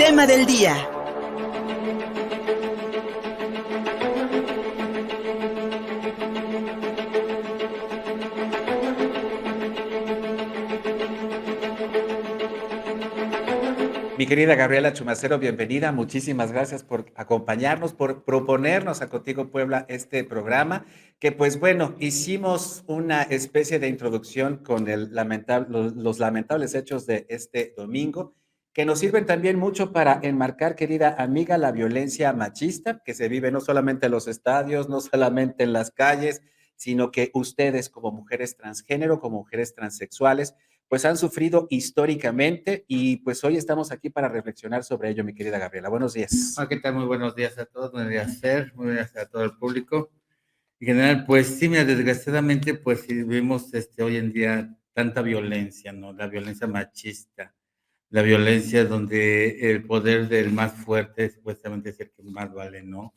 tema del día. Mi querida Gabriela Chumacero, bienvenida. Muchísimas gracias por acompañarnos, por proponernos a Contigo Puebla este programa, que pues bueno, hicimos una especie de introducción con los lamentables hechos de este domingo, que nos sirven también mucho para enmarcar, querida amiga, la violencia machista que se vive no solamente en los estadios, no solamente en las calles, sino que ustedes como mujeres transgénero, como mujeres transexuales, pues han sufrido históricamente y pues hoy estamos aquí para reflexionar sobre ello, mi querida Gabriela. Buenos días. Hola, ¿qué tal? Muy buenos días a todos, buenos días, Fer, buenos días a todo el público. En general, pues sí, mira, desgraciadamente, pues sí vemos hoy en día tanta violencia, ¿no? La violencia machista, la violencia donde el poder del más fuerte supuestamente es el que más vale, ¿no?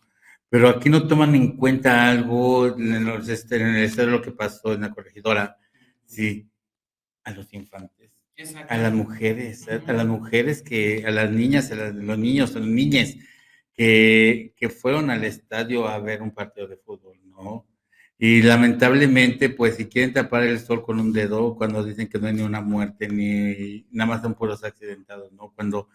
Pero aquí no toman en cuenta algo en el estado de lo que pasó en la corregidora, sí, a los infantes, a las mujeres, a las mujeres a las niñas, los niños, a las niñas que fueron al estadio a ver un partido de fútbol, ¿no? Y lamentablemente, pues si quieren tapar el sol con un dedo, cuando dicen que no hay ni una muerte, ni nada más son puros accidentados, ¿no? Cuando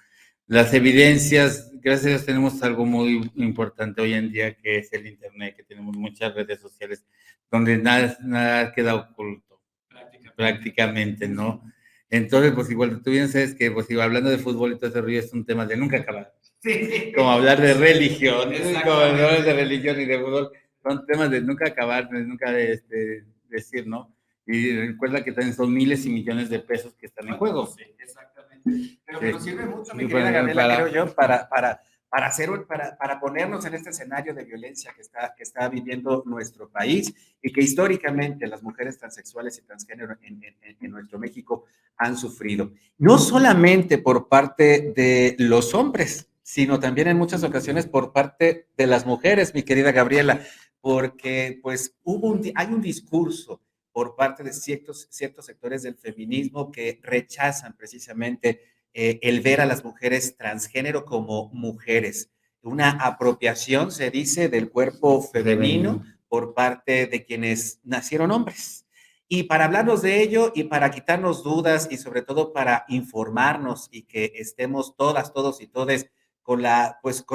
las evidencias, gracias a Dios tenemos algo muy importante hoy en día, que es el internet, que tenemos muchas redes sociales, donde nada queda oculto prácticamente, ¿no? Entonces, pues igual tú bien sabes que, pues hablando de fútbol y todo ese rollo es un tema de nunca acabar. Sí. Como hablar de religión, como hablar de religión y de fútbol, son temas de nunca acabar, de nunca decir, ¿no? Y recuerda que también son miles y millones de pesos que están en juego. Sí, exactamente. Pero que nos sirve mucho, mi querida Gabriela, creo yo, para ponernos en este escenario de violencia que está viviendo nuestro país y que históricamente las mujeres transexuales y transgénero en nuestro México han sufrido. No solamente por parte de los hombres, sino también en muchas ocasiones por parte de las mujeres, mi querida Gabriela, porque pues hay un discurso por parte de ciertos sectores del feminismo que rechazan precisamente el ver a las mujeres transgénero como mujeres. Una apropiación, se dice, del cuerpo femenino por parte de quienes nacieron hombres. Y para hablarnos de ello y para quitarnos dudas y sobre todo para informarnos y que estemos todas, todos y todes con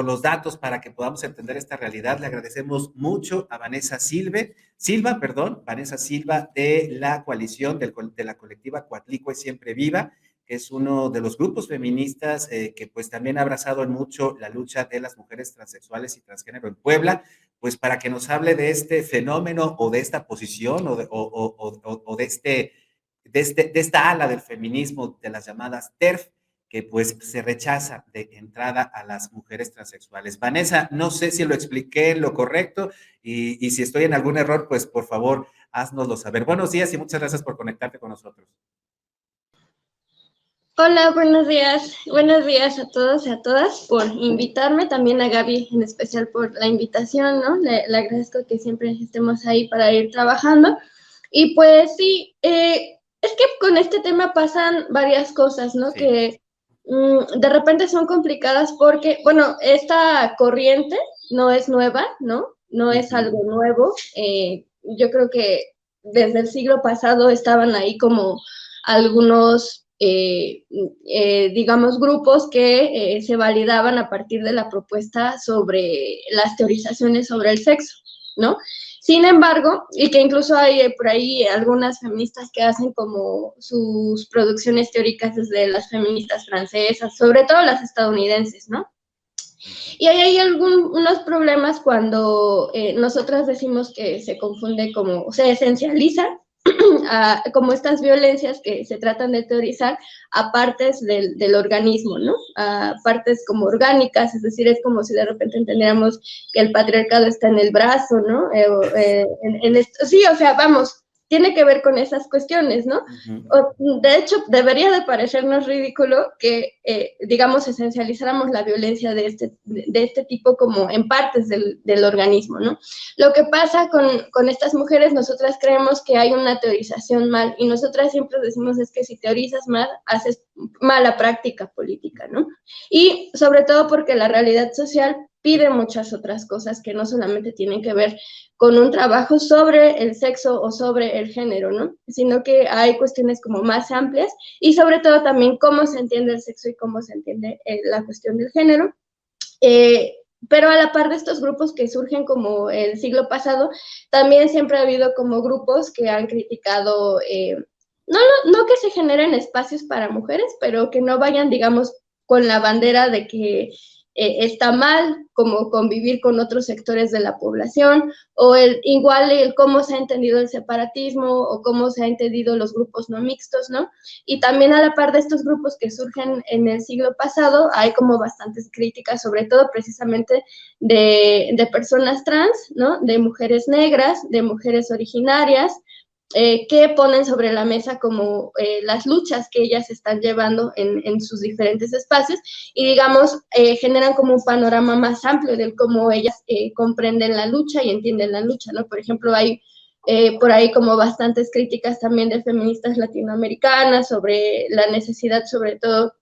los datos para que podamos entender esta realidad, le agradecemos mucho a Vanessa Silva de la coalición de la colectiva Coatlicue Siempre Viva, que es uno de los grupos feministas que pues también ha abrazado en mucho la lucha de las mujeres transexuales y transgénero en Puebla, pues para que nos hable de este fenómeno o de esta posición o de esta ala del feminismo de las llamadas TERF, que pues se rechaza de entrada a las mujeres transexuales. Vanessa, no sé si lo expliqué lo correcto y si estoy en algún error, pues por favor, haznoslo saber. Buenos días y muchas gracias por conectarte con nosotros. Hola, buenos días. Buenos días a todos y a todas por invitarme, también a Gaby en especial por la invitación, ¿no? Le agradezco que siempre estemos ahí para ir trabajando. Y pues sí, es que con este tema pasan varias cosas, ¿no? Sí. Que de repente son complicadas porque, bueno, esta corriente no es nueva, ¿no? No es algo nuevo. Yo creo que desde el siglo pasado estaban ahí como algunos digamos, grupos que se validaban a partir de la propuesta sobre las teorizaciones sobre el sexo, ¿no? Sin embargo, y que incluso hay por ahí algunas feministas que hacen como sus producciones teóricas desde las feministas francesas, sobre todo las estadounidenses, ¿no? Y ahí hay unos problemas cuando nosotras decimos que se confunde como, se esencializa como estas violencias que se tratan de teorizar a partes del organismo, ¿no? A partes como orgánicas, es decir, es como si de repente entendiéramos que el patriarcado está en el brazo, ¿no? En esto, sí, o sea, vamos, tiene que ver con esas cuestiones, ¿no? De hecho, debería de parecernos ridículo que, digamos, esencializáramos la violencia de este tipo como en partes del organismo, ¿no? Lo que pasa con estas mujeres, nosotras creemos que hay una teorización mal, y nosotras siempre decimos es que si teorizas mal, haces mala práctica política, ¿no? Y sobre todo porque la realidad social pide muchas otras cosas que no solamente tienen que ver con un trabajo sobre el sexo o sobre el género, ¿no? Sino que hay cuestiones como más amplias y sobre todo también cómo se entiende el sexo y cómo se entiende la cuestión del género. Pero a la par de estos grupos que surgen como el siglo pasado, también siempre ha habido como grupos que han criticado, no que se generen espacios para mujeres, pero que no vayan, digamos, con la bandera de que está mal como convivir con otros sectores de la población, o igual el cómo se ha entendido el separatismo, o cómo se ha entendido los grupos no mixtos, ¿no? Y también a la par de estos grupos que surgen en el siglo pasado, hay como bastantes críticas, sobre todo precisamente de personas trans, ¿no? De mujeres negras, de mujeres originarias, que ponen sobre la mesa como las luchas que ellas están llevando en sus diferentes espacios y, digamos, generan como un panorama más amplio de cómo ellas comprenden la lucha y entienden la lucha, ¿no? Por ejemplo, hay por ahí como bastantes críticas también de feministas latinoamericanas sobre la necesidad, sobre todo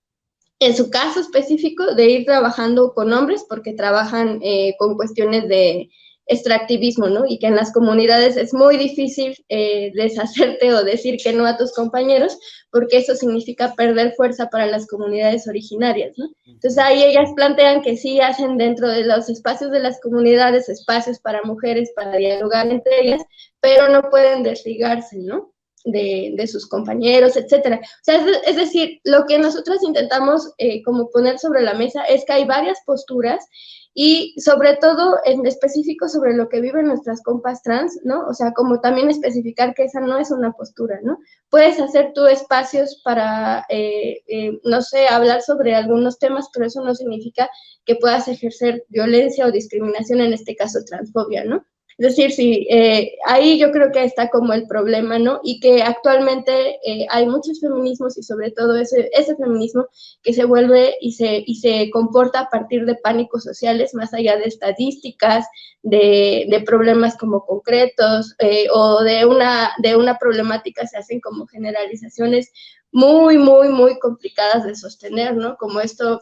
en su caso específico, de ir trabajando con hombres porque trabajan con cuestiones de extractivismo, ¿no? Y que en las comunidades es muy difícil deshacerte o decir que no a tus compañeros, porque eso significa perder fuerza para las comunidades originarias, ¿no? Entonces ahí ellas plantean que sí hacen dentro de los espacios de las comunidades espacios para mujeres, para dialogar entre ellas, pero no pueden desligarse, ¿no? De sus compañeros, etcétera. O sea, es decir, lo que nosotros intentamos como poner sobre la mesa es que hay varias posturas y sobre todo en específico sobre lo que viven nuestras compas trans, ¿no? O sea, como también especificar que esa no es una postura, ¿no? Puedes hacer tú espacios para, no sé, hablar sobre algunos temas, pero eso no significa que puedas ejercer violencia o discriminación, en este caso transfobia, ¿no? Es decir, sí, ahí yo creo que está como el problema, ¿no? Y que actualmente hay muchos feminismos y sobre todo ese feminismo que se vuelve y se comporta a partir de pánicos sociales, más allá de estadísticas, de problemas como concretos o de una problemática, se hacen como generalizaciones muy, muy, muy complicadas de sostener, ¿no? Como esto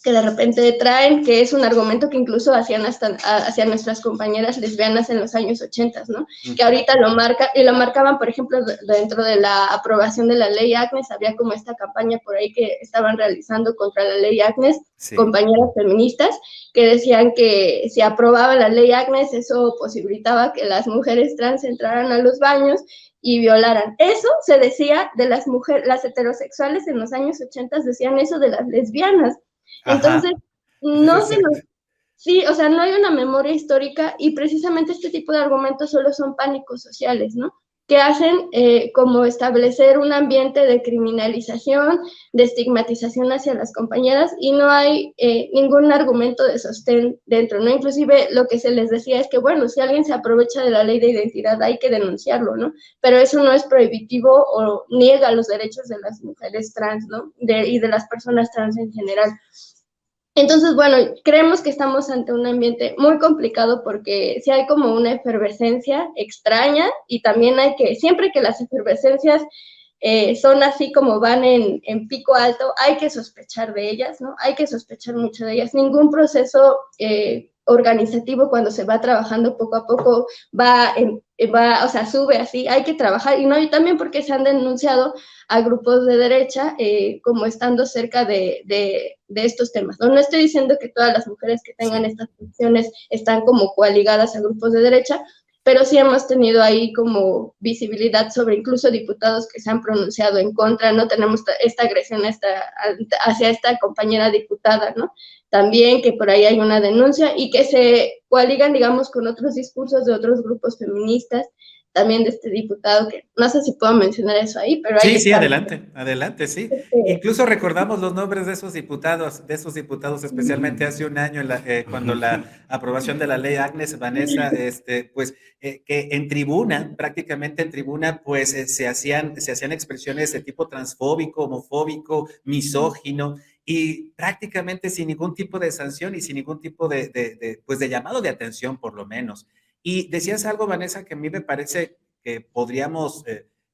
que de repente traen, que es un argumento que incluso hacían hacia nuestras compañeras lesbianas en los años 80, ¿no? Que ahorita lo marcaban, por ejemplo, dentro de la aprobación de la ley Agnes, había como esta campaña por ahí que estaban realizando contra la ley Agnes, sí, compañeras feministas, que decían que si aprobaba la ley Agnes, eso posibilitaba que las mujeres trans entraran a los baños y violaran. Eso se decía de las mujeres, las heterosexuales en los años 80 decían eso de las lesbianas. Entonces, no se nos... Sí, o sea, no hay una memoria histórica y precisamente este tipo de argumentos solo son pánicos sociales, ¿no? Que hacen como establecer un ambiente de criminalización, de estigmatización hacia las compañeras y no hay ningún argumento de sostén dentro, ¿no? Inclusive lo que se les decía es que, bueno, si alguien se aprovecha de la ley de identidad hay que denunciarlo, ¿no? Pero eso no es prohibitivo o niega los derechos de las mujeres trans, ¿no? Y de las personas trans en general. Entonces, bueno, creemos que estamos ante un ambiente muy complicado porque sí hay como una efervescencia extraña y también hay que, siempre que las efervescencias son así como van en pico alto, hay que sospechar de ellas, ¿no? Hay que sospechar mucho de ellas. Ningún proceso organizativo cuando se va trabajando poco a poco o sea, sube así, hay que trabajar, y también porque se han denunciado a grupos de derecha como estando cerca de estos temas, ¿no? No estoy diciendo que todas las mujeres que tengan estas funciones están como coaligadas a grupos de derecha, pero sí hemos tenido ahí como visibilidad sobre incluso diputados que se han pronunciado en contra, ¿no? Tenemos esta agresión hacia esta compañera diputada, ¿no? También que por ahí hay una denuncia y que se coaligan, digamos, con otros discursos de otros grupos feministas también de este diputado, que no sé si puedo mencionar eso ahí, pero ahí Sí, está. adelante, sí. Incluso recordamos los nombres de esos diputados, especialmente hace un año, cuando la aprobación de la ley Agnes, Vanessa, pues, que en tribuna, prácticamente en tribuna, pues, se hacían expresiones de tipo transfóbico, homofóbico, misógino, y prácticamente sin ningún tipo de sanción y sin ningún tipo pues, de llamado de atención, por lo menos. Y decías algo, Vanessa, que a mí me parece que podríamos,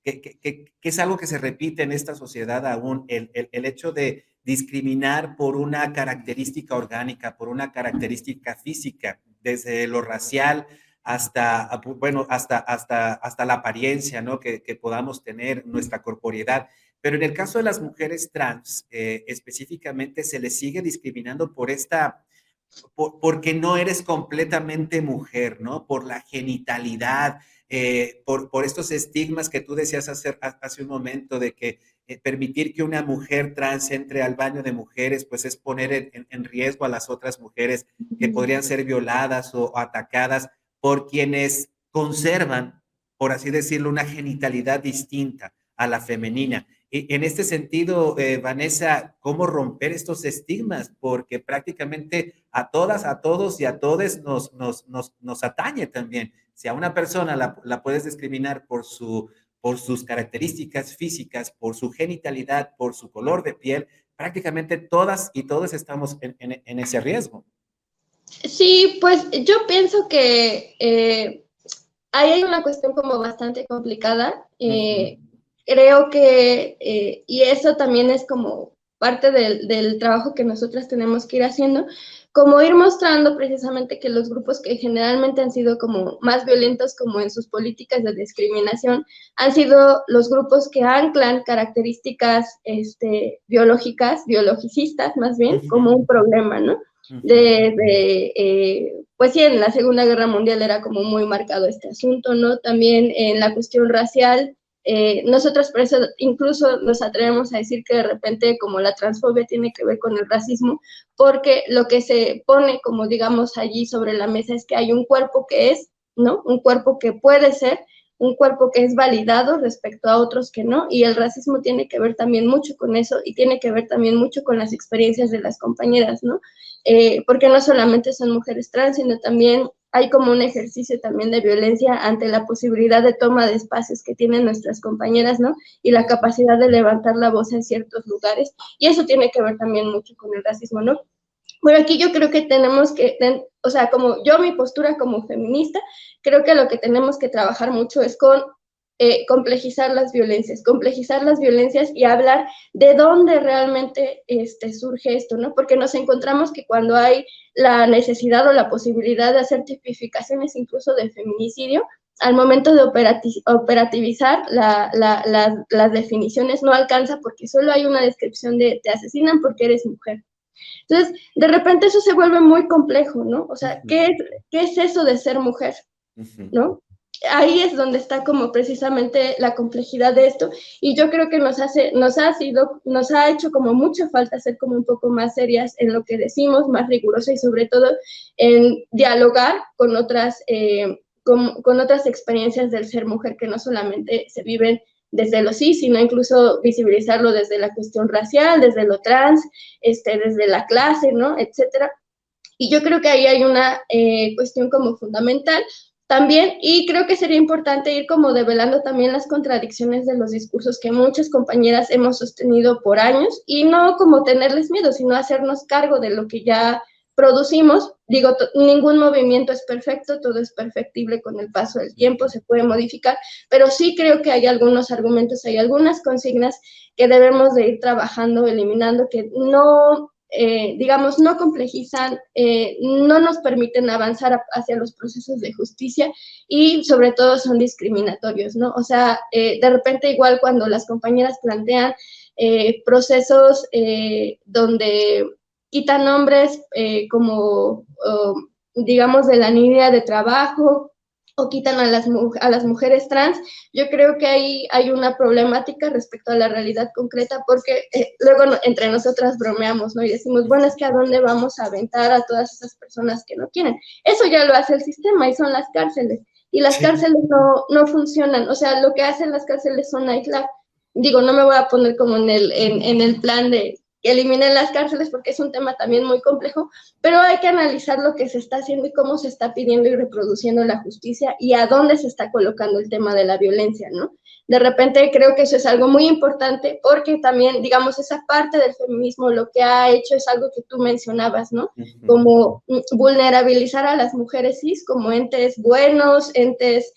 que es algo que se repite en esta sociedad aún, el hecho de discriminar por una característica orgánica, por una característica física, desde lo racial hasta, bueno, hasta la apariencia, ¿no? Que podamos tener, nuestra corporeidad. Pero en el caso de las mujeres trans, específicamente se les sigue discriminando porque no eres completamente mujer, ¿no? Por la genitalidad, por estos estigmas que tú decías hace un momento de que permitir que una mujer trans entre al baño de mujeres, pues es poner en riesgo a las otras mujeres que podrían ser violadas o atacadas por quienes conservan, por así decirlo, una genitalidad distinta a la femenina. Y en este sentido, Vanessa, ¿cómo romper estos estigmas? Porque prácticamente a todas, a todos y a todes nos atañe también. Si a una persona la puedes discriminar por sus características físicas, por su genitalidad, por su color de piel, prácticamente todas y todos estamos en ese riesgo. Sí, pues yo pienso que ahí hay una cuestión como bastante complicada. Creo que, y eso también es como parte del trabajo que nosotras tenemos que ir haciendo, como ir mostrando precisamente que los grupos que generalmente han sido como más violentos como en sus políticas de discriminación han sido los grupos que anclan características biológicas, biologicistas más bien, como un problema, ¿no? Pues sí, en la Segunda Guerra Mundial era como muy marcado este asunto, ¿no? También en la cuestión racial, nosotros por eso incluso nos atrevemos a decir que de repente como la transfobia tiene que ver con el racismo, porque lo que se pone como digamos allí sobre la mesa es que hay un cuerpo que es, ¿no? Un cuerpo que puede ser, un cuerpo que es validado respecto a otros que no, y el racismo tiene que ver también mucho con eso y tiene que ver también mucho con las experiencias de las compañeras, ¿no? Porque no solamente son mujeres trans, sino también hay como un ejercicio también de violencia ante la posibilidad de toma de espacios que tienen nuestras compañeras, ¿no? Y la capacidad de levantar la voz en ciertos lugares, y eso tiene que ver también mucho con el racismo, ¿no? Bueno, aquí yo creo que tenemos que, o sea, como yo mi postura como feminista, creo que lo que tenemos que trabajar mucho es con complejizar las violencias y hablar de dónde realmente surge esto, ¿no? Porque nos encontramos que cuando hay la necesidad o la posibilidad de hacer tipificaciones incluso de feminicidio, al momento de operativizar las definiciones no alcanza porque solo hay una descripción de te asesinan porque eres mujer. Entonces, de repente eso se vuelve muy complejo, ¿no? O sea, ¿qué es eso de ser mujer? ¿No? Ahí es donde está como precisamente la complejidad de esto, y yo creo que nos ha hecho como mucha falta ser como un poco más serias en lo que decimos, más rigurosa y sobre todo en dialogar con otras experiencias del ser mujer que no solamente se viven desde lo cis, sino incluso visibilizarlo desde la cuestión racial, desde lo trans, desde la clase, ¿no? Etcétera. Y yo creo que ahí hay una cuestión como fundamental también, y creo que sería importante ir como develando también las contradicciones de los discursos que muchas compañeras hemos sostenido por años, y no como tenerles miedo, sino hacernos cargo de lo que ya producimos. Digo, ningún movimiento es perfecto, todo es perfectible con el paso del tiempo, se puede modificar, pero sí creo que hay algunos argumentos, hay algunas consignas que debemos de ir trabajando, eliminando, que no, digamos, no complejizan, no nos permiten avanzar hacia los procesos de justicia y sobre todo son discriminatorios, ¿no? O sea, de repente igual cuando las compañeras plantean procesos donde quitan nombres como, digamos, de la línea de trabajo o quitan a las mujeres trans, yo creo que ahí hay una problemática respecto a la realidad concreta, porque luego entre nosotras bromeamos, ¿no? Y decimos, bueno, es que ¿a dónde vamos a aventar a todas esas personas que no quieren? Eso ya lo hace el sistema y son las cárceles. y las cárceles no funcionan, o sea, lo que hacen las cárceles son aislar. Digo, no me voy a poner como en el plan de que eliminen las cárceles porque es un tema también muy complejo, pero hay que analizar lo que se está haciendo y cómo se está pidiendo y reproduciendo la justicia y a dónde se está colocando el tema de la violencia, ¿no? De repente creo que eso es algo muy importante porque también, digamos, esa parte del feminismo lo que ha hecho es algo que tú mencionabas, ¿no? Como vulnerabilizar a las mujeres cis como entes buenos, entes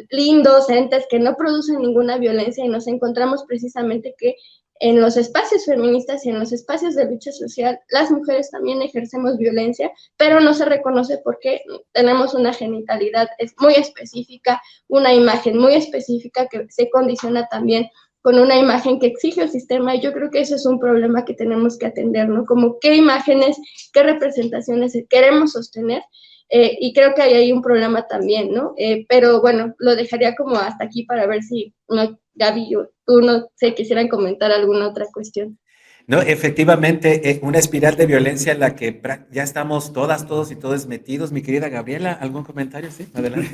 lindos, entes que no producen ninguna violencia, y nos encontramos precisamente que en los espacios feministas y en los espacios de lucha social, las mujeres también ejercemos violencia, pero no se reconoce porque tenemos una genitalidad muy específica, una imagen muy específica que se condiciona también con una imagen que exige el sistema, y yo creo que eso es un problema que tenemos que atender, ¿no? Como qué imágenes, qué representaciones queremos sostener, y creo que ahí hay un problema también, ¿no? Pero bueno, lo dejaría como hasta aquí para ver si, no, Gaby, tú no sé, quisieran comentar alguna otra cuestión. No, efectivamente, una espiral de violencia en la que ya estamos todas, todos y todos metidos. Mi querida Gabriela, ¿algún comentario? Sí, adelante.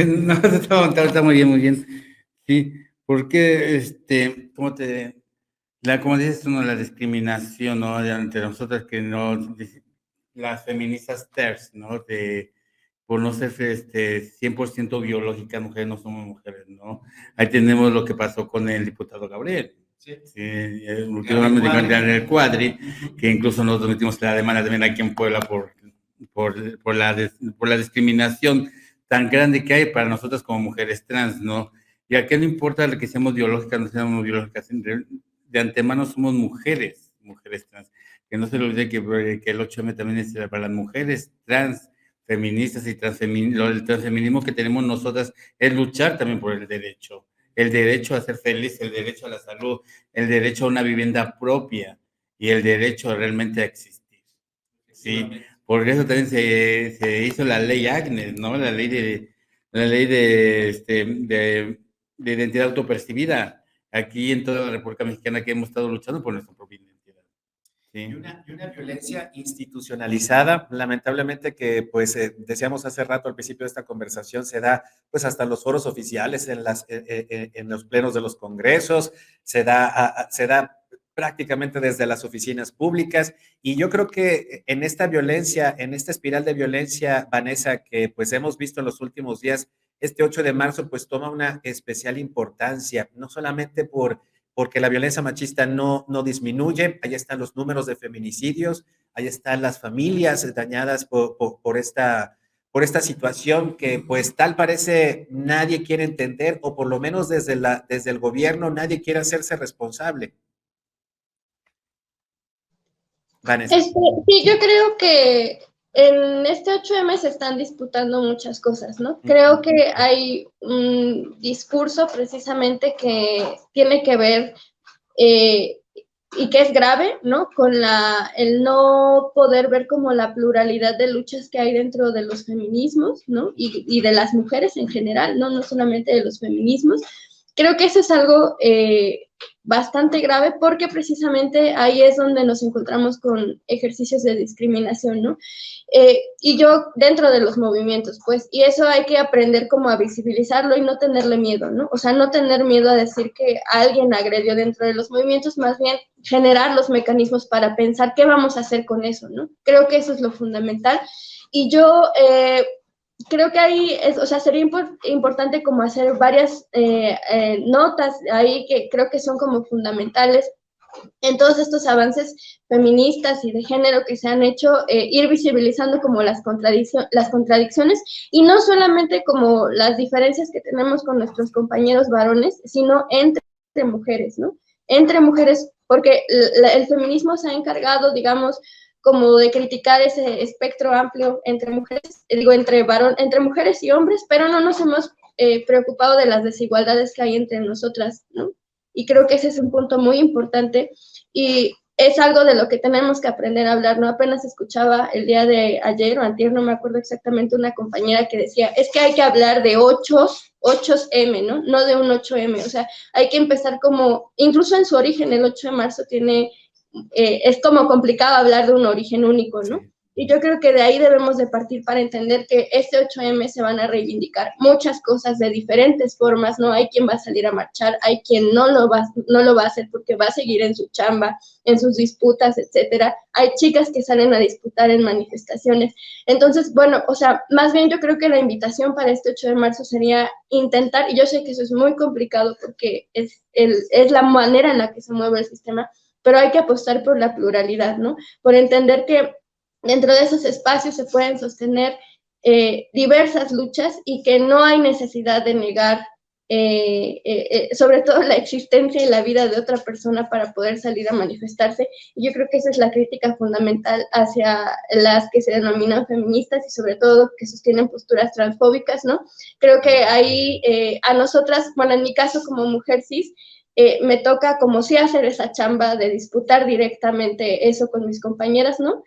No, está muy bien, muy bien. Sí, porque, como dices tú, ¿no? La discriminación, ¿no? Entre nosotras que no, las feministas TERF, ¿no? Por no ser 100% biológicas, mujeres no somos mujeres, ¿no? Ahí tenemos lo que pasó con el diputado Gabriel. Sí, últimamente con el Cuadri, que incluso nosotros metimos la demanda también aquí en Puebla por la discriminación tan grande que hay para nosotras como mujeres trans, ¿no? Y aquí no importa que seamos biológicas, no seamos biológicas, de antemano somos mujeres trans. Que no se le olvide que el 8M también es para las mujeres trans, feministas y el transfeminismo que tenemos nosotras es luchar también por el derecho a ser feliz, el derecho a la salud, el derecho a una vivienda propia y el derecho realmente a existir. Sí, por eso también se hizo la ley Agnes, ¿no? La ley de identidad autopercibida aquí en toda la República Mexicana, que hemos estado luchando por nuestra propia identidad. Sí. Y una violencia institucionalizada, lamentablemente, que pues decíamos hace rato al principio de esta conversación, se da pues hasta los foros oficiales, en los plenos de los congresos, se da prácticamente desde las oficinas públicas, y yo creo que en esta violencia, en esta espiral de violencia, Vanessa, que pues hemos visto en los últimos días, este 8 de marzo pues toma una especial importancia, no solamente porque la violencia machista no disminuye, ahí están los números de feminicidios, ahí están las familias dañadas por esta situación que pues tal parece nadie quiere entender, o por lo menos desde el gobierno nadie quiere hacerse responsable. Vanessa. Sí, yo creo que en este 8M se están disputando muchas cosas, ¿no? Creo que hay un discurso precisamente que tiene que ver y que es grave, ¿no? Con el no poder ver como la pluralidad de luchas que hay dentro de los feminismos, ¿no? Y de las mujeres en general, ¿no? No solamente de los feminismos. Creo que eso es algo bastante grave porque precisamente ahí es donde nos encontramos con ejercicios de discriminación, ¿no? Y yo dentro de los movimientos, pues, y eso hay que aprender como a visibilizarlo y no tenerle miedo, ¿no? O sea, no tener miedo a decir que alguien agredió dentro de los movimientos, más bien generar los mecanismos para pensar qué vamos a hacer con eso, ¿no? Creo que eso es lo fundamental. Y yo creo que ahí, o sea, sería importante como hacer varias notas ahí que creo que son como fundamentales en todos estos avances feministas y de género que se han hecho, ir visibilizando como las contradicciones, y no solamente como las diferencias que tenemos con nuestros compañeros varones, sino entre mujeres, ¿no? Entre mujeres, porque el feminismo se ha encargado, digamos, como de criticar ese espectro amplio entre mujeres, entre mujeres y hombres, pero no nos hemos preocupado de las desigualdades que hay entre nosotras, ¿no? Y creo que ese es un punto muy importante y es algo de lo que tenemos que aprender a hablar, ¿no? Apenas escuchaba el día de ayer o antier, no me acuerdo exactamente, una compañera que decía, es que hay que hablar de 8M, ¿no? No de un 8M, o sea, hay que empezar como, incluso en su origen, el 8 de marzo tiene, es como complicado hablar de un origen único, ¿no? Y yo creo que de ahí debemos de partir para entender que este 8M se van a reivindicar muchas cosas de diferentes formas, ¿no? Hay quien va a salir a marchar, hay quien no lo va a hacer porque va a seguir en su chamba, en sus disputas, etcétera. Hay chicas que salen a disputar en manifestaciones. Entonces, bueno, o sea, más bien yo creo que la invitación para este 8 de marzo sería intentar, y yo sé que eso es muy complicado porque es la manera en la que se mueve el sistema, pero hay que apostar por la pluralidad, ¿no? Por entender que dentro de esos espacios se pueden sostener diversas luchas y que no hay necesidad de negar sobre todo la existencia y la vida de otra persona para poder salir a manifestarse. Y yo creo que esa es la crítica fundamental hacia las que se denominan feministas y sobre todo que sostienen posturas transfóbicas, ¿no? Creo que ahí a nosotras, bueno, en mi caso como mujer cis, me toca como sí hacer esa chamba de disputar directamente eso con mis compañeras, ¿no?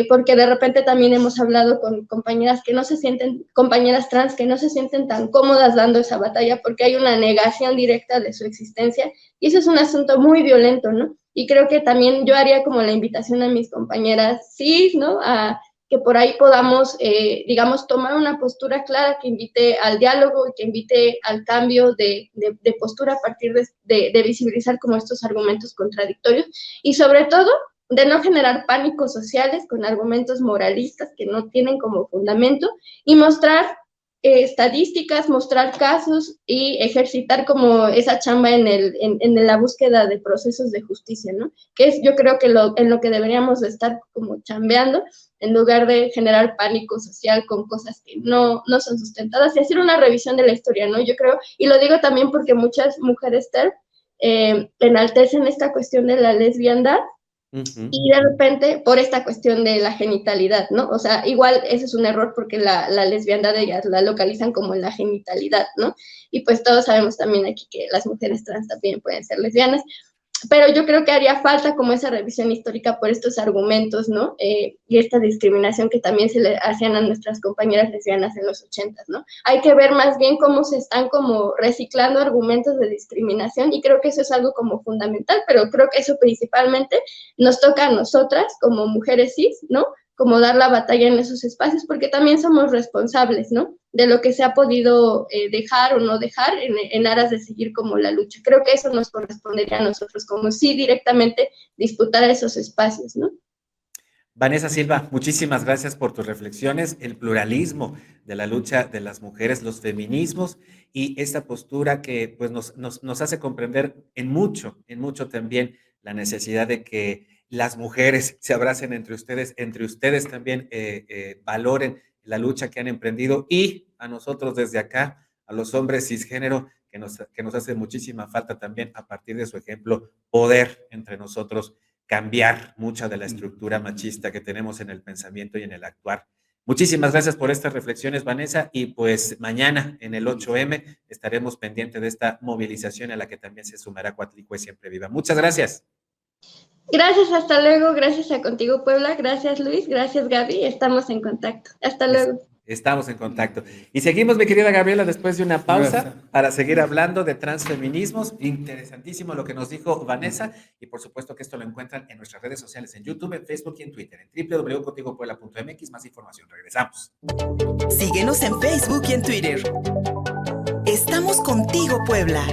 Porque de repente también hemos hablado con compañeras que no se sienten, compañeras trans que no se sienten tan cómodas dando esa batalla porque hay una negación directa de su existencia y eso es un asunto muy violento, ¿no? Y creo que también yo haría como la invitación a mis compañeras cis, ¿no? A que por ahí podamos, digamos, tomar una postura clara que invite al diálogo y que invite al cambio de postura a partir de visibilizar como estos argumentos contradictorios y sobre todo de no generar pánicos sociales con argumentos moralistas que no tienen como fundamento y mostrar estadísticas, mostrar casos y ejercitar como esa chamba en la búsqueda de procesos de justicia, ¿no? Que es yo creo que en lo que deberíamos de estar como chambeando en lugar de generar pánico social con cosas que no son sustentadas y hacer una revisión de la historia, ¿no? Yo creo, y lo digo también porque muchas mujeres TERF enaltecen esta cuestión de la lesbiandad y de repente por esta cuestión de la genitalidad, ¿no? O sea, igual ese es un error porque la lesbiandad ellas la localizan como en la genitalidad, ¿no? Y pues todos sabemos también aquí que las mujeres trans también pueden ser lesbianas, pero yo creo que haría falta como esa revisión histórica por estos argumentos, ¿no? Y esta discriminación que también se le hacían a nuestras compañeras lesbianas en los 80s, ¿no? Hay que ver más bien cómo se están como reciclando argumentos de discriminación y creo que eso es algo como fundamental, pero creo que eso principalmente nos toca a nosotras como mujeres cis, ¿no? Como dar la batalla en esos espacios, porque también somos responsables, ¿no? De lo que se ha podido dejar o no dejar en aras de seguir como la lucha. Creo que eso nos correspondería a nosotros, como sí directamente disputar esos espacios, ¿no? Vanessa Silva, muchísimas gracias por tus reflexiones, el pluralismo de la lucha de las mujeres, los feminismos y esta postura que pues, nos hace comprender en mucho también la necesidad de que las mujeres se abracen entre ustedes también valoren la lucha que han emprendido y a nosotros desde acá, a los hombres cisgénero, que nos hace muchísima falta también a partir de su ejemplo, poder entre nosotros cambiar mucha de la estructura machista que tenemos en el pensamiento y en el actuar. Muchísimas gracias por estas reflexiones, Vanessa, y pues mañana en el 8M estaremos pendientes de esta movilización a la que también se sumará Coatlicue Siempre Viva. Muchas gracias. Gracias, hasta luego. Gracias a Contigo Puebla. Gracias, Luis. Gracias, Gaby. Estamos en contacto. Hasta luego. Estamos en contacto. Y seguimos, mi querida Gabriela, después de una pausa para seguir hablando de transfeminismos. Interesantísimo lo que nos dijo Vanessa. Y por supuesto que esto lo encuentran en nuestras redes sociales, en YouTube, en Facebook y en Twitter, en www.contigopuebla.mx. Más información. Regresamos. Síguenos en Facebook y en Twitter. Estamos Contigo Puebla.